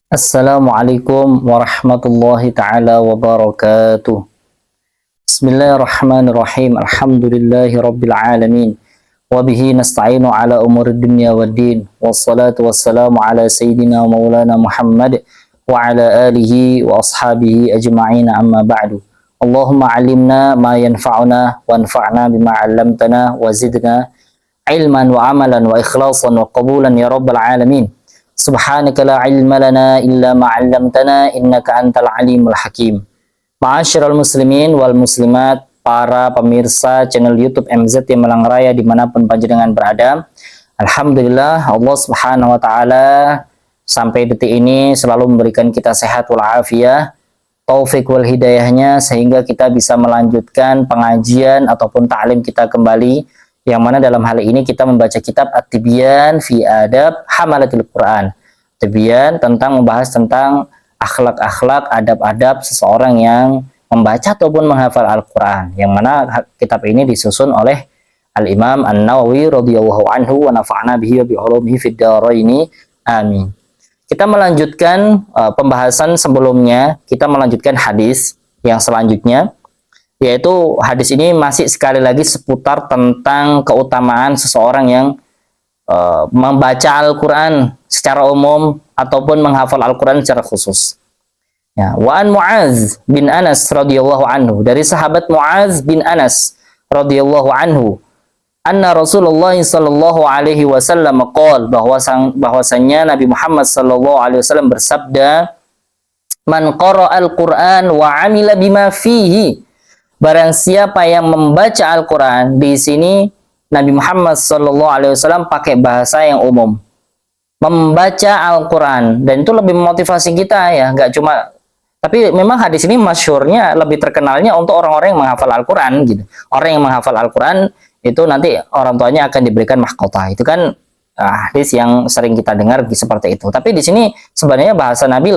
Assalamualaikum warahmatullahi taala wabarakatuh. Bismillahirrahmanirrahim. Alhamdulillahi rabbil alamin. Wa bihi nasta'inu ala umuri dunya waddin. Wassalatu wassalamu ala sayyidina wa maulana Muhammad wa ala alihi wa ashabihi ajma'in amma ba'du. Allahumma alimna ma yanfa'una wa anfa'na bima 'allamtana wa zidna ilman wa amalan wa ikhlasan wa qabulan ya rabbal alamin. Subhanaka la ilma lana illa ma 'allamtana innaka antal alimul hakim. Ma'asyiral muslimin wal muslimat, para pemirsa channel YouTube MZ Malang Raya dimanapun panjenengan berada. Alhamdulillah Allah Subhanahu wa taala sampai detik ini selalu memberikan kita sehat walafiat, taufik wal hidayahnya sehingga kita bisa melanjutkan pengajian ataupun ta'lim kita kembali, yang mana dalam hal ini kita membaca kitab At-Tibyan fi Adab Hamalatil Quran. Tibyan tentang membahas tentang akhlak-akhlak, adab-adab seseorang yang membaca ataupun menghafal Al-Quran, yang mana kitab ini disusun oleh Al-Imam An-Nawawi radhiyallahu anhu wa nafa'na bihi wa bi ulumihi fid dharaini amin. Kita melanjutkan pembahasan sebelumnya, kita melanjutkan hadis yang selanjutnya, yaitu hadis ini masih sekali lagi seputar tentang keutamaan seseorang yang membaca Al-Quran secara umum ataupun menghafal Al-Quran secara khusus. Ya, wa an Mu'adz bin Anas radhiyallahu anhu, dari sahabat Mu'adz bin Anas radhiyallahu anhu, anna Rasulullah sallallahu alaihi wasallam qol, bahwasanya Nabi Muhammad sallallahu alaihi wasallam bersabda, man qara al-Qur'an wa amila bima fihi, barang siapa yang membaca Al-Quran. Di sini Nabi Muhammad sallallahu alaihi wasallam pakai bahasa yang umum, membaca Al-Quran, dan itu lebih memotivasi kita ya, nggak cuma, tapi memang hadis ini masyhurnya, lebih terkenalnya untuk orang-orang yang menghafal Al-Quran gitu. Orang yang menghafal Al-Quran itu nanti orang tuanya akan diberikan mahkota. Itu kan hadis yang sering kita dengar seperti itu. Tapi di sini sebenarnya bahasa Nabi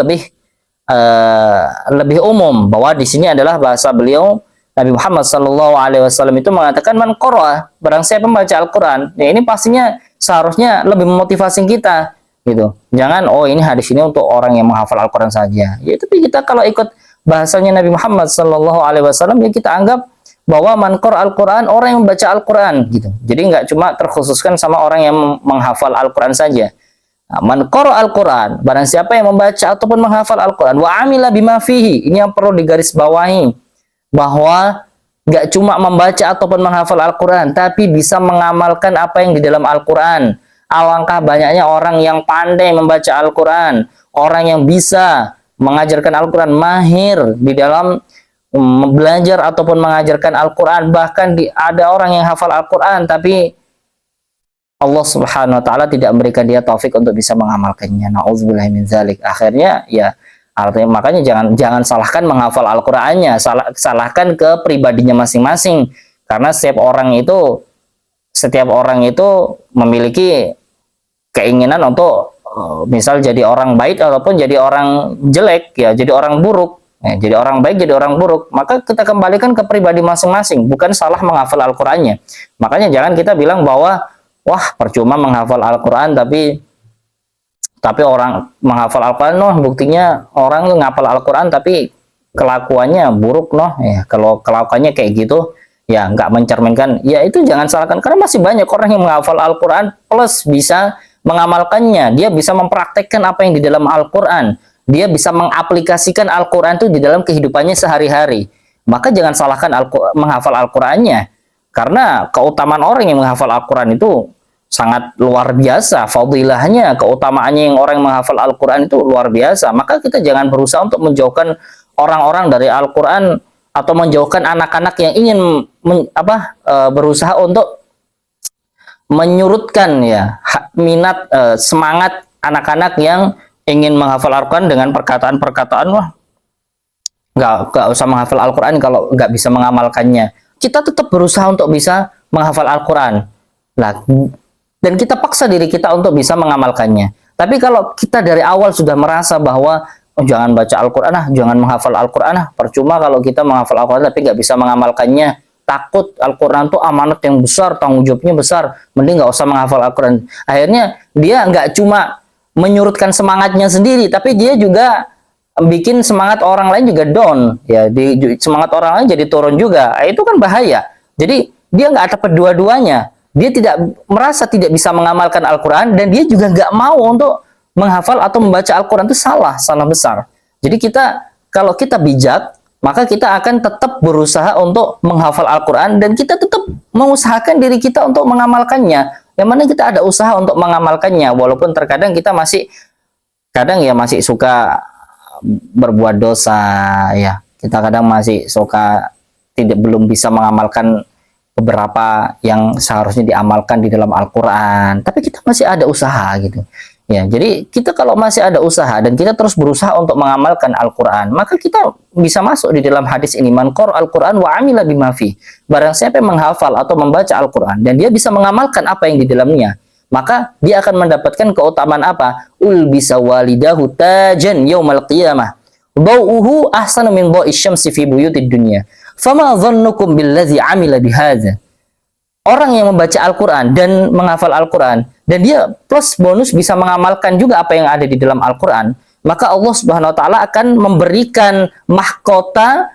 lebih umum, bahwa di sini adalah bahasa beliau. Nabi Muhammad Sallallahu Alaihi Wasallam itu mengatakan, man qara, barang siapa membaca Al-Quran. Ya, ini pastinya seharusnya lebih memotivasi kita gitu. Jangan ini hadis ini untuk orang yang menghafal Al-Quran saja. Ya, tapi kita kalau ikut bahasanya Nabi Muhammad Sallallahu Alaihi Wasallam, ya kita anggap bahwa man qara Al-Quran, orang yang membaca Al-Quran gitu. Jadi nggak cuma terkhususkan sama orang yang menghafal Al-Quran saja. Nah, man qara Al-Quran, barang siapa yang membaca ataupun menghafal Al-Quran, wa amila bima fihi, ini yang perlu digarisbawahi, bahwa nggak cuma membaca ataupun menghafal Al-Quran, tapi bisa mengamalkan apa yang di dalam Al-Quran. Alangkah banyaknya orang yang pandai membaca Al-Quran, orang yang bisa mengajarkan Al-Quran, mahir di dalam belajar ataupun mengajarkan Al-Quran. Bahkan ada orang yang hafal Al-Quran, tapi Allah Subhanahu wa Ta'ala tidak memberikan dia taufik untuk bisa mengamalkannya. Na'udzubillah min dzalik. Akhirnya ya, artinya makanya jangan salahkan menghafal Al-Qur'annya, salahkan ke pribadinya masing-masing, karena setiap orang itu memiliki keinginan untuk misal jadi orang baik ataupun jadi orang jelek, ya jadi orang buruk, jadi orang baik jadi orang buruk, maka kita kembalikan ke pribadi masing-masing, bukan salah menghafal Al-Qur'annya. Makanya jangan kita bilang bahwa wah percuma menghafal Al-Qur'an, tapi orang menghafal Al-Quran, buktinya orang ngapal Al-Quran tapi kelakuannya buruk, ya kalau kelakuannya kayak gitu, ya nggak mencerminkan, ya itu jangan salahkan, karena masih banyak orang yang menghafal Al-Quran plus bisa mengamalkannya, dia bisa mempraktekkan apa yang di dalam Al-Quran, dia bisa mengaplikasikan Al-Quran itu di dalam kehidupannya sehari-hari. Maka jangan salahkan menghafal Al-Qurannya, karena keutamaan orang yang menghafal Al-Quran itu sangat luar biasa, fadilahnya, keutamaannya yang orang yang menghafal Al-Quran itu luar biasa. Maka kita jangan berusaha untuk menjauhkan orang-orang dari Al-Quran, atau menjauhkan anak-anak yang ingin berusaha untuk menyurutkan ya minat, semangat anak-anak yang ingin menghafal Al-Quran dengan perkataan-perkataan, wah nggak usah menghafal Al-Quran kalau nggak bisa mengamalkannya. Kita tetap berusaha untuk bisa menghafal Al-Quran. Nah, dan kita paksa diri kita untuk bisa mengamalkannya. Tapi kalau kita dari awal sudah merasa bahwa jangan baca Al-Quran, jangan menghafal Al-Quran, percuma kalau kita menghafal Al-Quran tapi nggak bisa mengamalkannya, takut Al-Quran itu amanat yang besar, tanggung jawabnya besar, mending nggak usah menghafal Al-Quran. Akhirnya dia nggak cuma menyurutkan semangatnya sendiri, tapi dia juga bikin semangat orang lain juga down, ya, semangat orang lain jadi turun juga. Itu kan bahaya. Jadi dia nggak dapat dua-duanya. Dia tidak merasa tidak bisa mengamalkan Al-Quran, dan dia juga nggak mau untuk menghafal atau membaca Al-Quran. Itu salah besar. Jadi kalau kita bijak, maka kita akan tetap berusaha untuk menghafal Al-Quran, dan kita tetap mengusahakan diri kita untuk mengamalkannya. Yang mana kita ada usaha untuk mengamalkannya, walaupun terkadang kita masih suka berbuat dosa, ya. Kita kadang masih suka belum bisa mengamalkan beberapa yang seharusnya diamalkan di dalam Al-Quran, tapi kita masih ada usaha gitu. Ya, jadi kita kalau masih ada usaha dan kita terus berusaha untuk mengamalkan Al-Quran, maka kita bisa masuk di dalam hadis ini, man qara Al-Quran wa amila bima fi. Barang siapa yang menghafal atau membaca Al-Quran dan dia bisa mengamalkan apa yang di dalamnya, maka dia akan mendapatkan keutamaan apa? Ulbisa walidahu tajan yaumal qiyamah. Dawuhu ahsanu min dha'i syamsi fi buyutid dunya. Fama dhannukum billadzi amila bihadza. Orang yang membaca Al-Quran dan menghafal Al-Quran, dan dia plus bonus bisa mengamalkan juga apa yang ada di dalam Al-Quran, maka Allah Subhanahu wa Ta'ala akan memberikan mahkota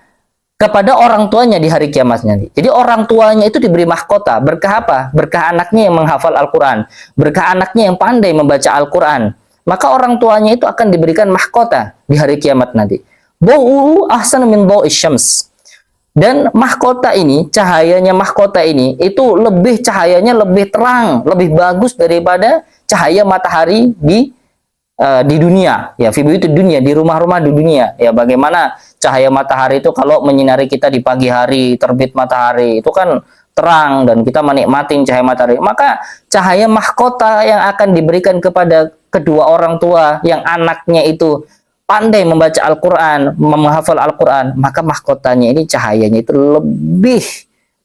kepada orang tuanya di hari kiamat nanti. Jadi orang tuanya itu diberi mahkota. Berkah apa? Berkah anaknya yang menghafal Al-Quran, berkah anaknya yang pandai membaca Al-Quran. Maka orang tuanya itu akan diberikan mahkota di hari kiamat nanti. Bau'u ahsanu min dha'i syams. Dan mahkota ini, cahayanya mahkota ini, itu cahayanya lebih terang, lebih bagus daripada cahaya matahari di dunia. Ya, itu dunia, di rumah-rumah di dunia. Ya, bagaimana cahaya matahari itu kalau menyinari kita di pagi hari, terbit matahari, itu kan terang dan kita menikmati cahaya matahari. Maka cahaya mahkota yang akan diberikan kepada kedua orang tua yang anaknya itu pandai membaca Al-Quran, menghafal Al-Quran, maka mahkotanya ini cahayanya itu lebih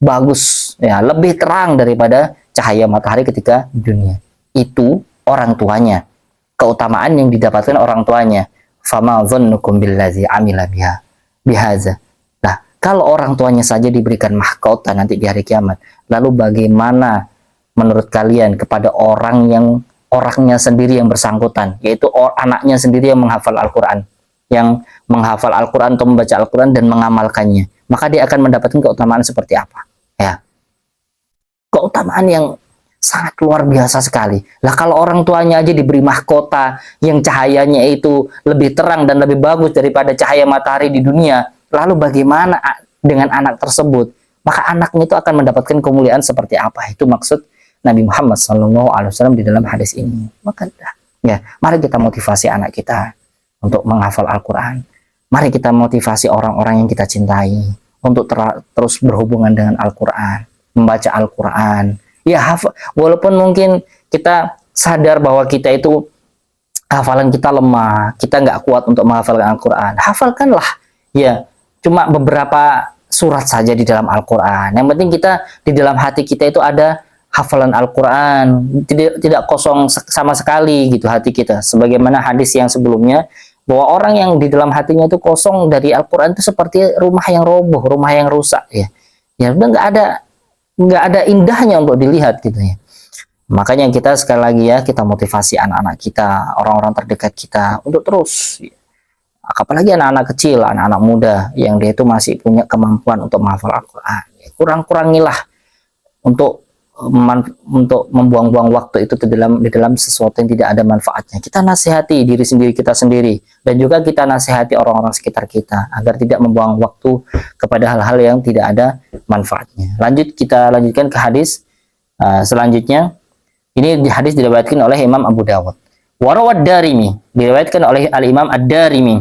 bagus, ya, lebih terang daripada cahaya matahari ketika di dunia. Itu orang tuanya, keutamaan yang didapatkan orang tuanya. Fama dhannukum billazi amila bihaza. Nah, kalau orang tuanya saja diberikan mahkota nanti di hari kiamat, lalu bagaimana menurut kalian kepada orangnya sendiri yang bersangkutan, yaitu anaknya sendiri yang menghafal Al-Quran, atau membaca Al-Quran dan mengamalkannya, maka dia akan mendapatkan keutamaan seperti apa? Ya, keutamaan yang sangat luar biasa sekali. Lah kalau orang tuanya aja diberi mahkota yang cahayanya itu lebih terang dan lebih bagus daripada cahaya matahari di dunia, lalu bagaimana dengan anak tersebut? Maka anaknya itu akan mendapatkan kemuliaan seperti apa? Itu maksud Nabi Muhammad SAW di dalam hadis ini. Maka ya, mari kita motivasi anak kita untuk menghafal Al-Quran. Mari kita motivasi orang-orang yang kita cintai untuk terus berhubungan dengan Al-Quran, membaca Al-Quran. Ya, walaupun mungkin kita sadar bahwa kita itu hafalan kita lemah, kita nggak kuat untuk menghafalkan Al-Quran. Hafalkanlah, ya, cuma beberapa surat saja di dalam Al-Quran. Yang penting kita di dalam hati kita itu ada hafalan Al-Quran, tidak kosong sama sekali gitu hati kita. Sebagaimana hadis yang sebelumnya, bahwa orang yang di dalam hatinya itu kosong dari Al-Quran itu seperti rumah yang roboh, rumah yang rusak, ya. Ya udah nggak ada indahnya untuk dilihat gitu ya. Makanya kita sekali lagi ya, kita motivasi anak-anak kita, orang-orang terdekat kita untuk terus, ya. Apalagi anak-anak kecil, anak-anak muda yang dia itu masih punya kemampuan untuk menghafal Al-Quran. Ya, kurang-kurangilah untuk membuang-buang waktu itu di dalam sesuatu yang tidak ada manfaatnya. Kita nasihati diri sendiri kita sendiri, dan juga kita nasihati orang-orang sekitar kita agar tidak membuang waktu kepada hal-hal yang tidak ada manfaatnya. Kita lanjutkan ke hadis selanjutnya. Ini hadis diriwayatkan oleh Imam Abu Dawud. Warawad Darimi, diriwayatkan oleh Al-Imam Ad-Darimi.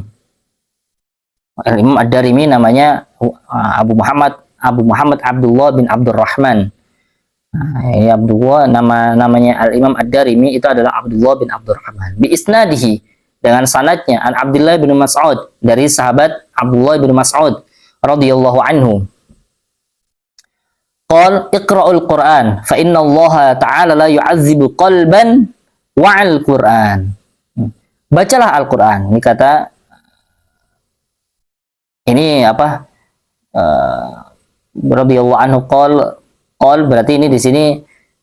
Al-Imam Ad-Darimi namanya Abu Muhammad Abdullah bin Abdurrahman. Ya, Abdullah, namanya Al-Imam Ad-Darimi itu adalah Abdullah bin Abdurrahman. Bi isnadihi, dengan sanadnya, an Abdullah bin Mas'ud, dari sahabat Abdullah bin Mas'ud radhiyallahu anhu. Qal iqra'ul Qur'an fa inna Allah ta'ala la yu'azzibu qalban wa'al Qur'an. Bacalah Al-Qur'an. Ini kata radhiyallahu anhu qal berarti ini di sini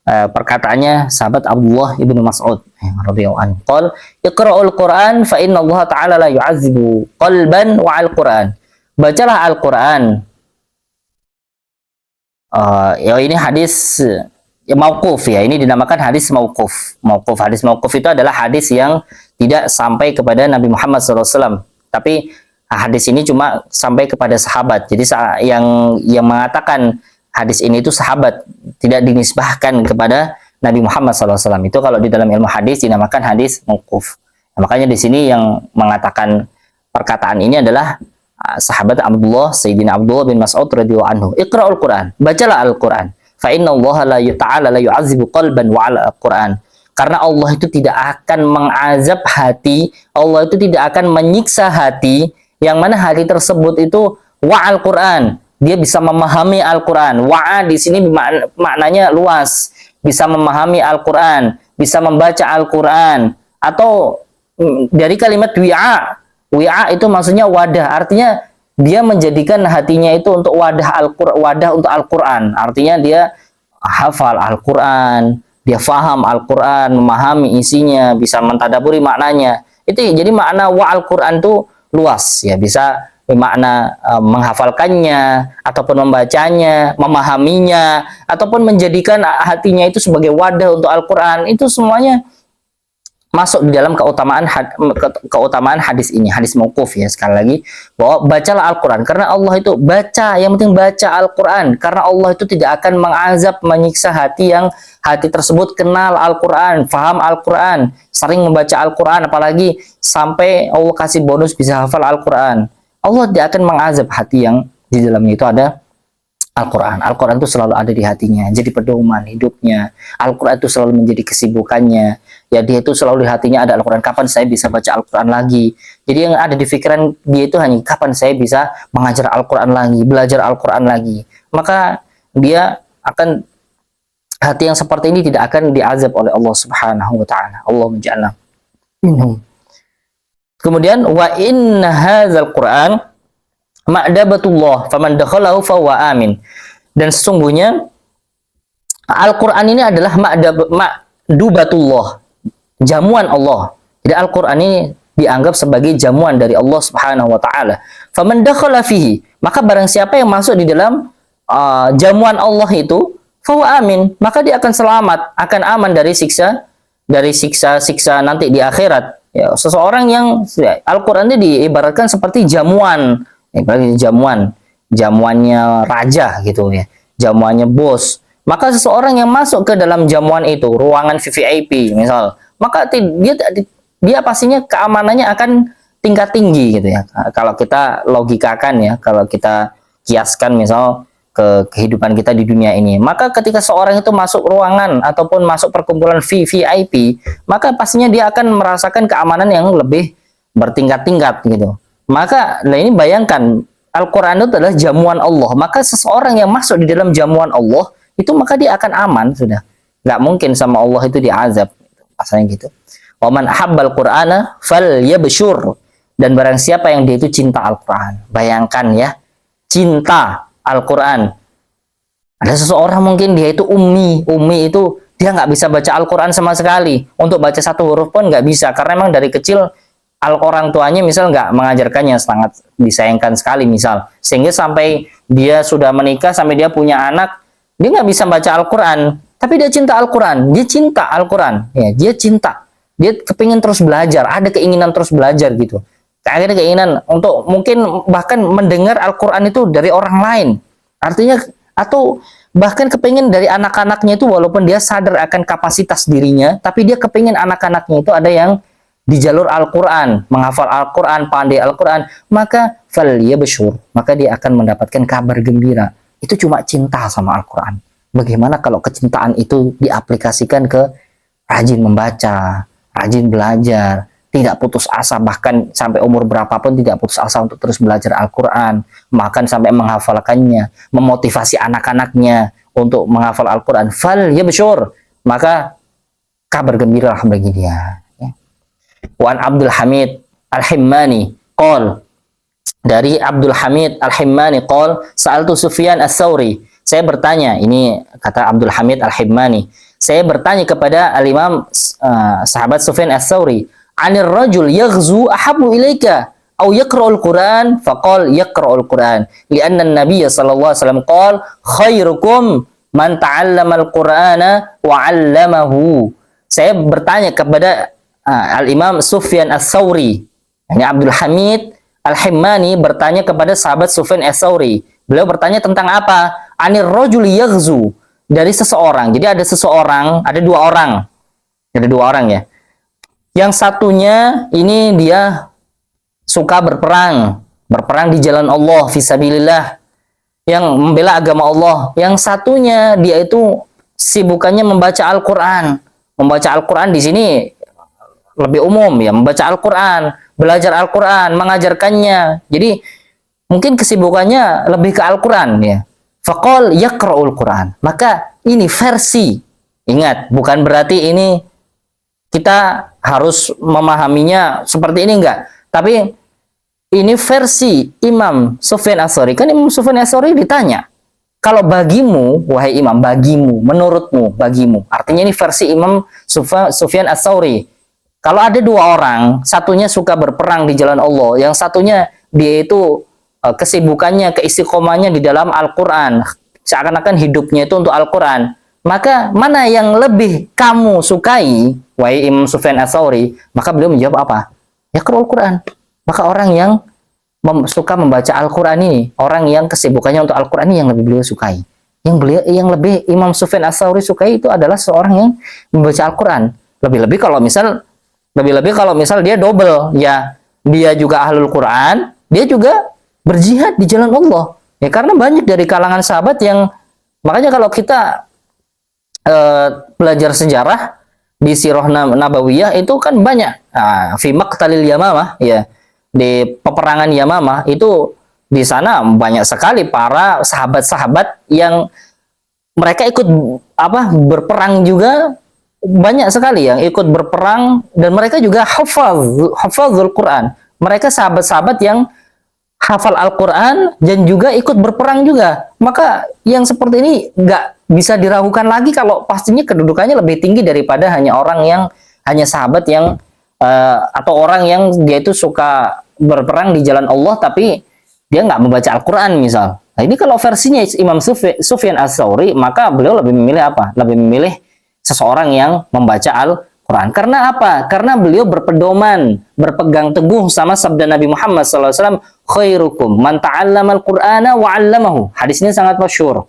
perkataannya sahabat Abdullah ibnu Mas'ud radhiyallahu anhu. Qol iqra'ul Qur'an fa inna Allah Ta'ala la yu'adzibu qalban wa al-Qur'an. Bacalah Al-Qur'an. Ya ini hadis ya mauquf ya. Ini dinamakan hadis mauquf. Hadis mauquf itu adalah hadis yang tidak sampai kepada Nabi Muhammad SAW. Tapi hadis ini cuma sampai kepada sahabat. Jadi yang mengatakan hadis ini itu sahabat, tidak dinisbahkan kepada Nabi Muhammad SAW. Itu kalau di dalam ilmu hadis dinamakan hadis mauquf. Nah, makanya di sini yang mengatakan perkataan ini adalah sahabat Abdullah, Sayyidina Abdullah bin Mas'ud radhiyallahu anhu. Iqra'ul Qur'an, bacalah Al-Qur'an. Fa inna Allah ta'ala la yu'adzibu qalban wa 'ala Al-Qur'an. Karena Allah itu tidak akan mengazab hati, Allah itu tidak akan menyiksa hati, yang mana hati tersebut itu wa Al-Qur'an. Dia bisa memahami Al-Quran. Wa'a di sini maknanya luas. Bisa memahami Al-Quran. Bisa membaca Al-Quran. Atau dari kalimat wi'a. Wi'a itu maksudnya wadah. Artinya dia menjadikan hatinya itu untuk wadah untuk Al-Quran. Artinya dia hafal Al-Quran. Dia faham Al-Quran. Memahami isinya. Bisa mentadaburi maknanya. Itu jadi makna wa Al-Quran itu luas. Ya bisa bermakna menghafalkannya, ataupun membacanya, memahaminya, ataupun menjadikan hatinya itu sebagai wadah untuk Al-Quran. Itu semuanya masuk di dalam keutamaan hadis ini, hadis mauquf ya. Sekali lagi, bahwa bacalah Al-Quran, karena Allah itu baca, yang penting baca Al-Quran, karena Allah itu tidak akan mengazab, menyiksa hati yang hati tersebut kenal Al-Quran, faham Al-Quran, sering membaca Al-Quran, apalagi sampai Allah kasih bonus bisa hafal Al-Quran. Allah tidak akan mengazab hati yang di dalamnya itu ada Al-Quran. Al-Quran itu selalu ada di hatinya, jadi pedoman hidupnya. Al-Quran itu selalu menjadi kesibukannya. Ya, dia itu selalu di hatinya ada Al-Quran. Kapan saya bisa baca Al-Quran lagi? Jadi yang ada di pikiran dia itu hanya kapan saya bisa mengajar Al-Quran lagi, belajar Al-Quran lagi. Maka dia akan, hati yang seperti ini tidak akan diazab oleh Allah Subhanahu wa Ta'ala. Allah menja'alna minhum. Kemudian wa inna hadzal Qur'an ma'dabatullah faman dakhalahu fahuwa amin. Dan sesungguhnya Al-Qur'an ini adalah ma'dubatullah, jamuan Allah. Jadi Al-Qur'an ini dianggap sebagai jamuan dari Allah Subhanahu wa Ta'ala. Faman dakhala fihi, maka barang siapa yang masuk di dalam jamuan Allah itu, fahuwa amin, maka dia akan selamat, akan aman dari siksa nanti di akhirat. Ya, seseorang yang Al-Quran ini diibaratkan seperti jamuan, jamuannya raja gitu ya, jamuannya bos. Maka seseorang yang masuk ke dalam jamuan itu, ruangan VVIP misal, maka dia pastinya keamanannya akan tingkat tinggi gitu ya. Kalau kita logikakan ya, kalau kita kiaskan misal ke kehidupan kita di dunia ini, maka ketika seorang itu masuk ruangan ataupun masuk perkumpulan VIP, maka pastinya dia akan merasakan keamanan yang lebih bertingkat-tingkat gitu. Maka ini bayangkan, Al-Quran itu adalah jamuan Allah, maka seseorang yang masuk di dalam jamuan Allah itu maka dia akan aman sudah. Nggak mungkin sama Allah itu diazab, asalnya gitu. Wa man ahabbal Qur'ana falyabshur, dan barang siapa yang dia itu cinta Al-Quran. Bayangkan ya, cinta Al-Quran. Ada seseorang mungkin dia itu ummi itu dia nggak bisa baca Al-Quran sama sekali. Untuk baca satu huruf pun nggak bisa, karena memang dari kecil orang tuanya misal nggak mengajarkannya, sangat disayangkan sekali misal. Sehingga sampai dia sudah menikah, sampai dia punya anak, dia nggak bisa baca Al-Quran. Tapi dia cinta Al-Quran, dia cinta Al-Quran. Ya, dia cinta. Dia kepingin terus belajar, ada keinginan terus belajar gitu. Akhirnya keinginan untuk mungkin bahkan mendengar Al-Quran itu dari orang lain. Artinya, atau bahkan kepingin dari anak-anaknya itu, walaupun dia sadar akan kapasitas dirinya, tapi dia kepingin anak-anaknya itu ada yang di jalur Al-Quran, menghafal Al-Quran, pandai Al-Quran, maka falyabshur, maka dia akan mendapatkan kabar gembira. Itu cuma cinta sama Al-Quran. Bagaimana kalau kecintaan itu diaplikasikan ke rajin membaca, rajin belajar, tidak putus asa, bahkan sampai umur berapapun tidak putus asa untuk terus belajar Al-Quran, bahkan sampai menghafalkannya, memotivasi anak-anaknya untuk menghafal Al-Quran. Falyabshur, maka kabar gembira bagi dia. Wan Abdul Hamid Al-Himmani qol, dari Abdul Hamid Al-Himmani qol, sa'altu Sufyan Ats-Tsauri, saya bertanya, ini kata Abdul Hamid Al-Hibmani, saya bertanya kepada al-Imam sahabat Sufyan Ats-Tsauri, "Anir rajul yaghzu ahabbu ilaika aw yaqra'ul Qur'an?" Faqal yaqra'ul Qur'an. Lianna an-nabiy sallallahu alaihi wasallam qala, "Khairukum man ta'allamal Qur'ana wa 'allamahu." Saya bertanya kepada al-Imam Sufyan Ats-Tsauri. Ini Abdul Hamid Al-Himmani bertanya kepada sahabat Sufyan Ats-Tsauri. Beliau bertanya tentang apa? Anir rajul yaghzu, dari seseorang. Jadi ada seseorang, ada dua orang. Ada dua orang ya. Yang satunya ini dia suka berperang, berperang di jalan Allah fisabilillah, yang membela agama Allah. Yang satunya dia itu sibukannya membaca Al-Qur'an. Membaca Al-Qur'an di sini lebih umum ya, membaca Al-Qur'an, belajar Al-Qur'an, mengajarkannya. Jadi mungkin kesibukannya lebih ke Al-Quran ya. Faqal yaqra'ul Quran. Maka ini versi. Ingat, bukan berarti ini kita harus memahaminya seperti ini enggak. Tapi ini versi Imam Sufyan Ats-Tsauri. Kan Imam Sufyan Ats-Tsauri ditanya, kalau bagimu, wahai Imam, bagimu, menurutmu, bagimu. Artinya ini versi Imam Sufyan Ats-Tsauri. Kalau ada dua orang, satunya suka berperang di jalan Allah, yang satunya dia itu kesibukannya, keistiqomahnya di dalam Al-Quran, seakan-akan hidupnya itu untuk Al-Quran, maka mana yang lebih kamu sukai, wahai Imam Sufyan Ats-Tsauri? Maka beliau menjawab apa? Ya Al-Quran. Maka orang yang suka membaca Al-Quran ini, orang yang kesibukannya untuk Al-Quran ini yang lebih beliau sukai. Yang lebih Imam Sufyan Ats-Tsauri sukai itu adalah seorang yang membaca Al-Quran. Lebih-lebih kalau misal dia double, ya dia juga ahlul Quran, dia juga berjihad di jalan Allah. Ya karena banyak dari kalangan sahabat yang, makanya kalau kita belajar sejarah di Sirah Nabawiyah itu kan banyak fi maqtalil Yamamah ya, di peperangan Yamamah itu di sana banyak sekali para sahabat-sahabat yang mereka ikut berperang juga, banyak sekali yang ikut berperang, dan mereka juga hafazul Quran. Mereka sahabat-sahabat yang hafal Al-Quran dan juga ikut berperang juga. Maka yang seperti ini nggak bisa diragukan lagi kalau pastinya kedudukannya lebih tinggi daripada hanya sahabat yang atau orang yang dia itu suka berperang di jalan Allah tapi dia nggak membaca Al-Quran misal. Nah ini kalau versinya Imam Sufyan Ats-Tsauri, maka beliau lebih memilih apa? Lebih memilih seseorang yang membaca Al-Quran. Karena apa? Karena beliau berpedoman, berpegang teguh sama sabda Nabi Muhammad SAW, khairukum man ta'allamal Qur'ana wa 'allamahu. Hadis ini sangat masyhur,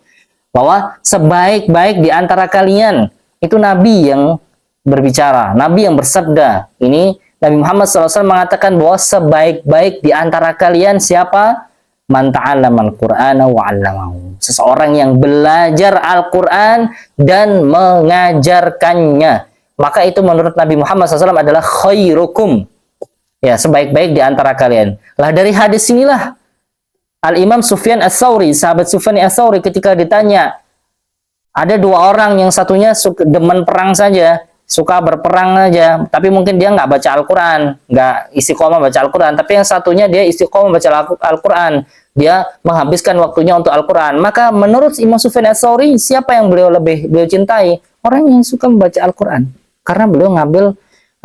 bahwa sebaik-baik di antara kalian itu Nabi yang berbicara, Nabi yang bersabda. Ini Nabi Muhammad SAW mengatakan bahwa sebaik-baik di antara kalian siapa? Man ta'allamal Qur'ana wa 'allamahu. Seseorang yang belajar Al-Quran dan mengajarkannya. Maka itu menurut Nabi Muhammad SAW adalah khairukum. Ya, sebaik-baik di antara kalian. Lah dari hadis inilah Al-Imam Sufyan Ats-Tsauri, sahabat Sufyan Ats-Tsauri, ketika ditanya, ada dua orang yang satunya demen perang saja, suka berperang aja, tapi mungkin dia nggak baca Al-Quran, nggak istiqomah baca Al-Quran, tapi yang satunya dia istiqomah baca Al-Quran, dia menghabiskan waktunya untuk Al-Quran. Maka menurut Imam Sufyan Ats-Tsauri, siapa yang beliau cintai? Orang yang suka membaca Al-Quran. Karena beliau ngambil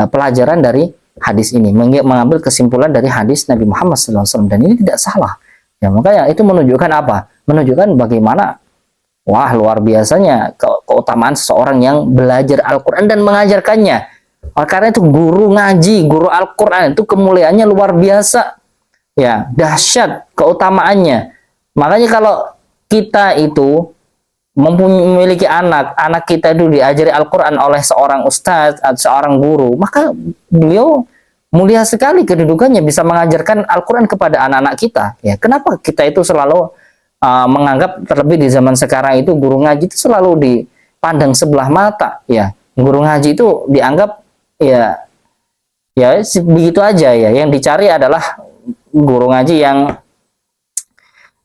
pelajaran dari hadis ini, mengambil kesimpulan dari hadis Nabi Muhammad SAW, dan ini tidak salah. Ya, makanya itu menunjukkan apa? Menunjukkan bagaimana luar biasanya keutamaan seseorang yang belajar Al-Quran dan mengajarkannya. Karena itu guru ngaji, guru Al-Quran itu kemuliaannya luar biasa. Ya, dahsyat keutamaannya. Makanya kalau kita itu memiliki anak kita itu diajari Al-Quran oleh seorang ustadz atau seorang guru, maka beliau mulia sekali kedudukannya, bisa mengajarkan Al-Quran kepada anak-anak kita. Ya, kenapa kita itu selalu menganggap, terlebih di zaman sekarang itu guru ngaji itu selalu dipandang sebelah mata. Ya, guru ngaji itu dianggap ya begitu aja ya. Yang dicari adalah guru ngaji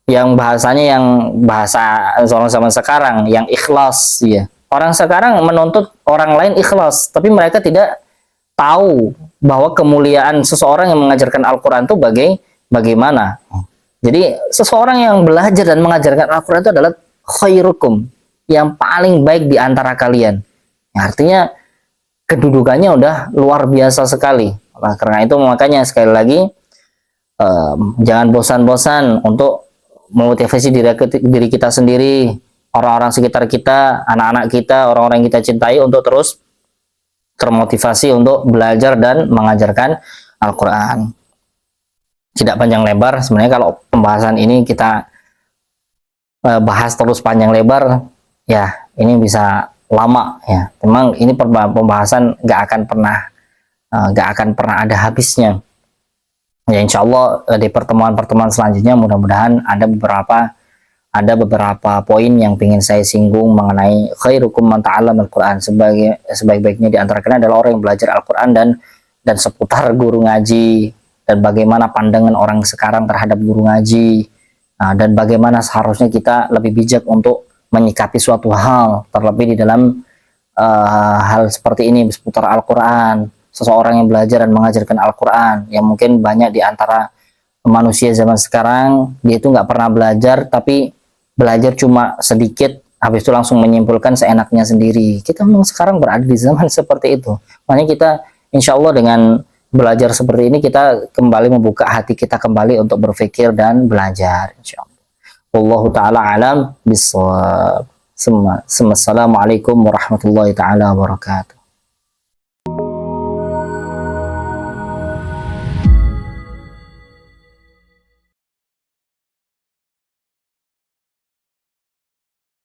yang bahasanya bahasa zaman sekarang yang ikhlas ya. Orang sekarang menuntut orang lain ikhlas, tapi mereka tidak tahu bahwa kemuliaan seseorang yang mengajarkan Al-Quran itu bagaimana. Jadi seseorang yang belajar dan mengajarkan Al-Quran itu adalah khairukum, yang paling baik di antara kalian. Ya, artinya kedudukannya udah luar biasa sekali. Nah, karena itu makanya sekali lagi jangan bosan-bosan untuk memotivasi diri kita sendiri, orang-orang sekitar kita, anak-anak kita, orang-orang yang kita cintai untuk terus termotivasi untuk belajar dan mengajarkan Al-Quran. Tidak panjang lebar, sebenarnya kalau pembahasan ini kita bahas terus panjang lebar, ya ini bisa lama ya. Memang ini pembahasan nggak akan pernah ada habisnya. Ya insya Allah di pertemuan-pertemuan selanjutnya mudah-mudahan ada beberapa poin yang ingin saya singgung mengenai khairukum man ta'allama Al-Quran. Sebaik-baiknya di antara kalian adalah orang yang belajar Al-Quran dan seputar guru ngaji, dan bagaimana pandangan orang sekarang terhadap guru ngaji, dan bagaimana seharusnya kita lebih bijak untuk menyikapi suatu hal, terlebih di dalam hal seperti ini seputar Al-Quran. Seseorang yang belajar dan mengajarkan Al-Quran, yang mungkin banyak di antara manusia zaman sekarang dia itu nggak pernah belajar, tapi belajar cuma sedikit, habis itu langsung menyimpulkan seenaknya sendiri. Kita memang sekarang berada di zaman seperti itu. Makanya kita insya Allah dengan belajar seperti ini kita kembali membuka hati kita kembali untuk berpikir dan belajar, insya Allah. Wallahu ta'ala alam bisawab. Assalamualaikum warahmatullahi taala wabarakatuh.